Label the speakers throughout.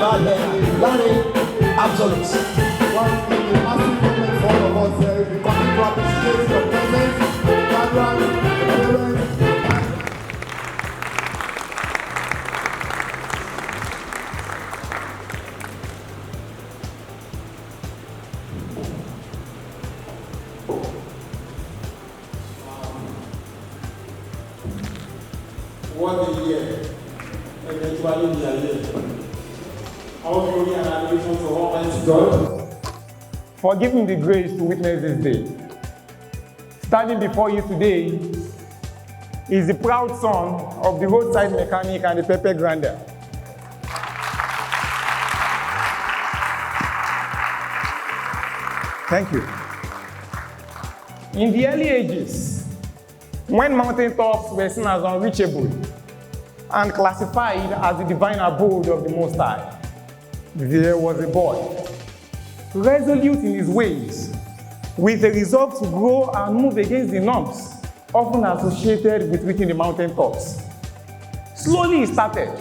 Speaker 1: Larry, absolute.
Speaker 2: One in the massive moment for all of us here. We continue to appreciate your presence, background, parents.
Speaker 3: What a year. Eventually, we are here. All glory and adoration to Almighty God for giving me the grace to witness this day. Standing before you today is the proud son of the roadside mechanic and the pepper grinder. Thank you. In the early ages, when mountain tops were seen as unreachable and classified as the divine abode of the Most High, there was a boy, resolute in his ways, with a resolve to grow and move against the norms often associated with reaching the mountain tops. Slowly he started,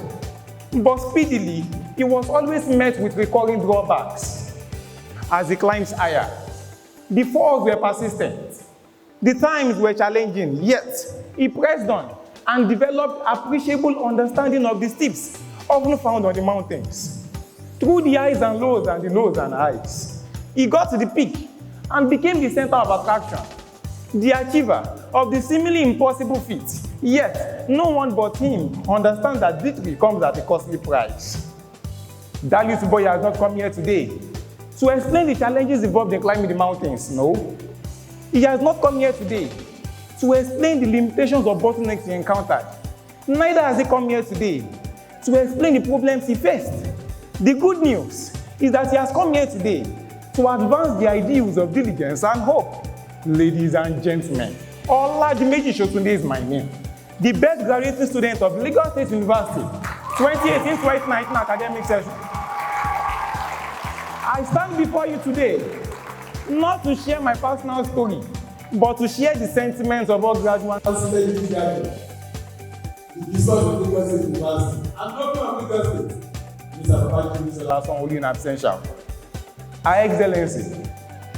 Speaker 3: but speedily he was always met with recurring drawbacks. As he climbs higher, the falls were persistent, the times were challenging, yet he pressed on and developed appreciable understanding of the steeps often found on the mountains. Through the highs and lows and the lows and highs, he got to the peak and became the center of attraction, the achiever of the seemingly impossible feat. Yet, no one but him understands that victory comes at a costly price. That little boy has not come here today to explain the challenges involved in climbing the mountains, no. He has not come here today to explain the limitations of bottlenecks he encountered. Neither has he come here today to explain the problems he faced. The good news is that he has come here today to advance the ideals of diligence and hope. Ladies and gentlemen, Oladimeji Shotunde is my name, the best graduating student of Lagos State University, 2018-2019 academic session. I stand before you today not to share my personal story, but to share the sentiments of all graduates. The discourse of Lagos State University. I'm talking about Lagos State. Mr. Valedictory is the last one holding in absentia. Her Excellency,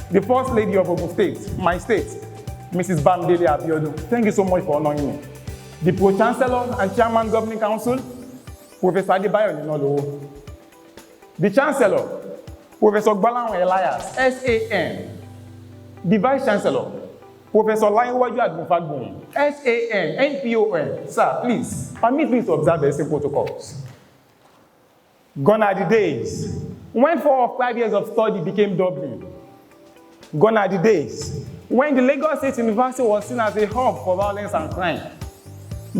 Speaker 3: the First Lady of Ogun State, my state, Mrs. Bamidele Abiodun, thank you so much for honoring me. The Pro-Chancellor and Chairman Governing Council, Professor Adebayo Ninolowo. The Chancellor, Professor Gbalahan Elias, SAN. The Vice Chancellor, Professor Lainwaju Agunfagbon, SAN, NPON. Sir, please, permit me to observe the same protocols. Gone are the days when 4 or 5 years of study became doubling. Gone are the days when the Lagos State University was seen as a hub for violence and crime.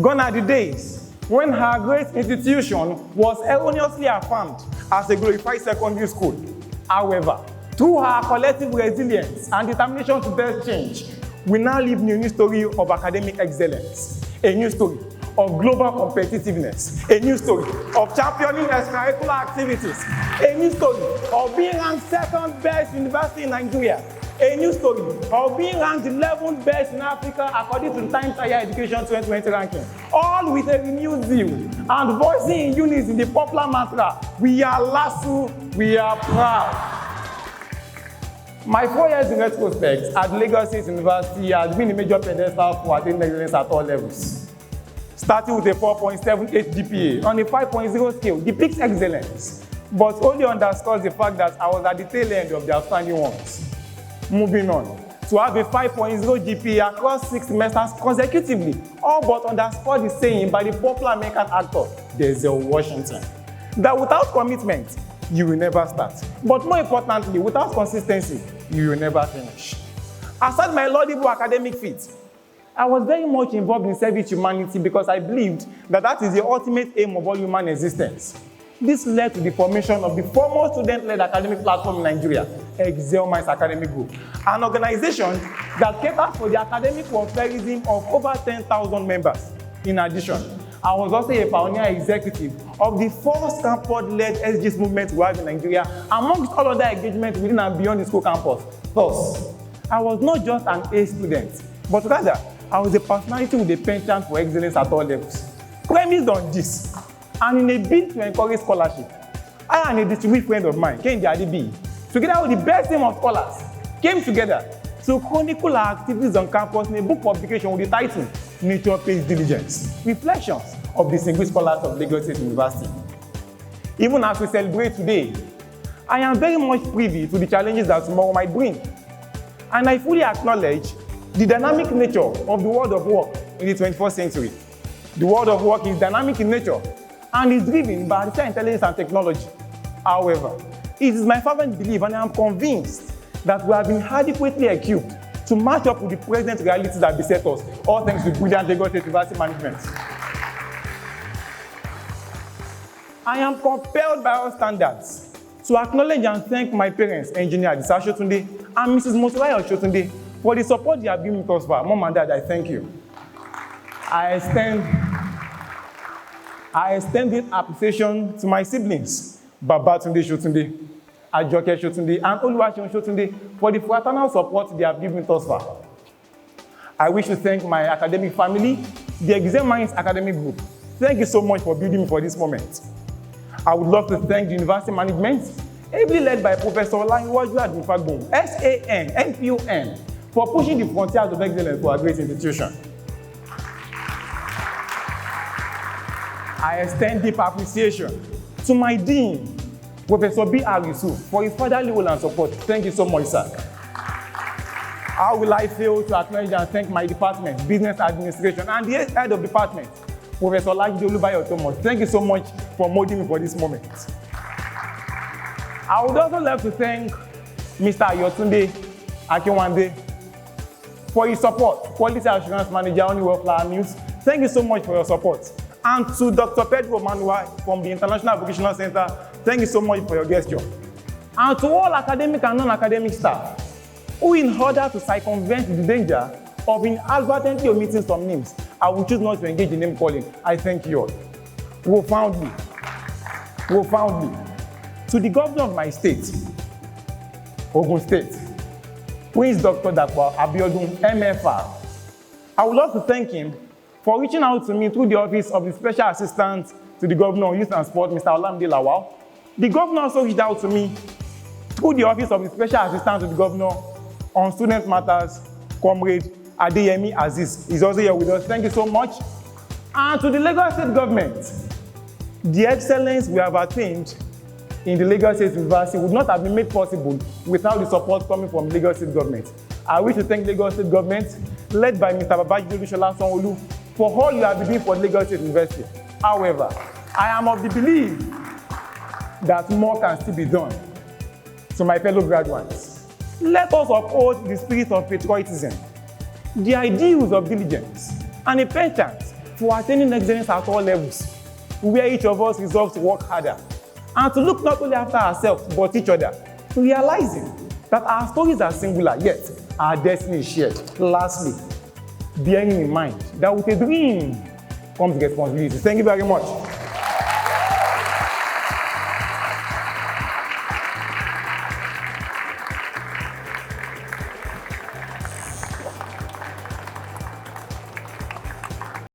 Speaker 3: Gone are the days when her great institution was erroneously affirmed as a glorified secondary school. However, through her collective resilience and determination to bear change, we now live in a new story of academic excellence, a new story of global competitiveness, a new story of championing extracurricular activities, a new story of being ranked second best university in Nigeria, a new story of being ranked 11th best in Africa according to the Times Higher Education 2020 ranking, all with a renewed zeal and voicing in unison the popular mantra, we are LASU, we are proud. My 4 years in retrospect at Lagos State University has been a major pedestal for attaining excellence at all levels. Starting with a 4.78 GPA on a 5.0 scale depicts excellence, but only underscores the fact that I was at the tail end of the outstanding ones. Moving on, to have a 5.0 GPA across 6 semesters consecutively, all but underscore the saying by the popular American actor Denzel Washington, that without commitment, you will never start. But more importantly, without consistency, you will never finish. Aside my laudable academic feat, I was very much involved in service to humanity because I believed that that is the ultimate aim of all human existence. This led to the formation of the foremost student-led academic platform in Nigeria, Excel Minds Academic Group, an organization that caters for the academic welfareism of over 10,000 members. In addition, I was also a pioneer executive of the first campus-led SGs movement we have in Nigeria, amongst all other engagements within and beyond the school campus. Thus, I was not just an A student, but rather, I was a personality with a penchant for excellence at all levels. Premised on this, and in a bid to encourage scholarship, I and a distinguished friend of mine, Kendi Adibi, together with the best team of scholars, came together to chronicle our activities on campus in a book publication with the title Nature Pays Diligence, Reflections of Distinguished Scholars of Lagos State University. Even as we celebrate today, I am very much privy to the challenges that tomorrow might bring. And I fully acknowledge the dynamic nature of the world of work in the 21st century. The world of work is dynamic in nature and is driven by artificial intelligence and technology. However, it is my fervent belief, and I am convinced, that we have been adequately equipped to match up with the present realities that beset us, all thanks to brilliant Lagos State University management. I am compelled by all standards to acknowledge and thank my parents, Engineer Adisa Shotunde and Mrs. Mosorayo Shotunde, for the support they have given me thus far. Mom and Dad, I thank you. I extend this appreciation to my siblings, Babatunde Shotunde, Ajoke Shotunde, and Oluwaseun Shotunde, for the fraternal support they have given me thus far. I wish to thank my academic family, the Exam Minds Academic Group. Thank you so much for building me for this moment. I would love to thank the university management, ably led by Professor Oladimeji Shotunde, SAN, NPON, for pushing the frontiers of excellence for a great institution. I extend deep appreciation to my dean, Professor B. Arisu, for his fatherly role and support. Thank you so much, sir. How will I fail to acknowledge and thank my department, Business Administration, and the head of department, Professor Oladimeji Shotunde. Thank you so much for molding me for this moment. I would also like to thank Mr. Yotunde Akinwande for his support, Quality Assurance Manager on Flower News. Thank you so much for your support. And to Dr. Pedro Manuel from the International Vocational Center, thank you so much for your gesture. And to all academic and non-academic staff, who in order to circumvent the danger of inadvertently omitting some names, I will choose not to engage in name calling. I thank you all. Profoundly. To the governor of my state, Ogun State, Prince Dr. Dapo Abiodun, MFR, I would love to thank him for reaching out to me through the office of the Special Assistant to the Governor on Youth and Sport, Mr. Olamide Lawal. The governor also reached out to me through the office of the Special Assistant to the Governor on Student Matters, Comrade Adeyemi Aziz. He's also here with us. Thank you so much. And to the Lagos State government, the excellence we have attained in the Lagos State University would not have been made possible without the support coming from Lagos State government. I wish to thank Lagos State government, led by Mr. Babajide Olusola Sanwo-Olu, for all you have been doing for Lagos State University. However, I am of the belief that more can still be done. To my fellow graduates, let us uphold the spirit of patriotism, the ideals of diligence, and a penchant for attaining excellence at all levels, where each of us resolves to work harder and to look not only after ourselves but each other, realizing that our stories are singular, yet our destiny is shared. Lastly, bearing in mind that with a dream comes responsibility. Thank you very much.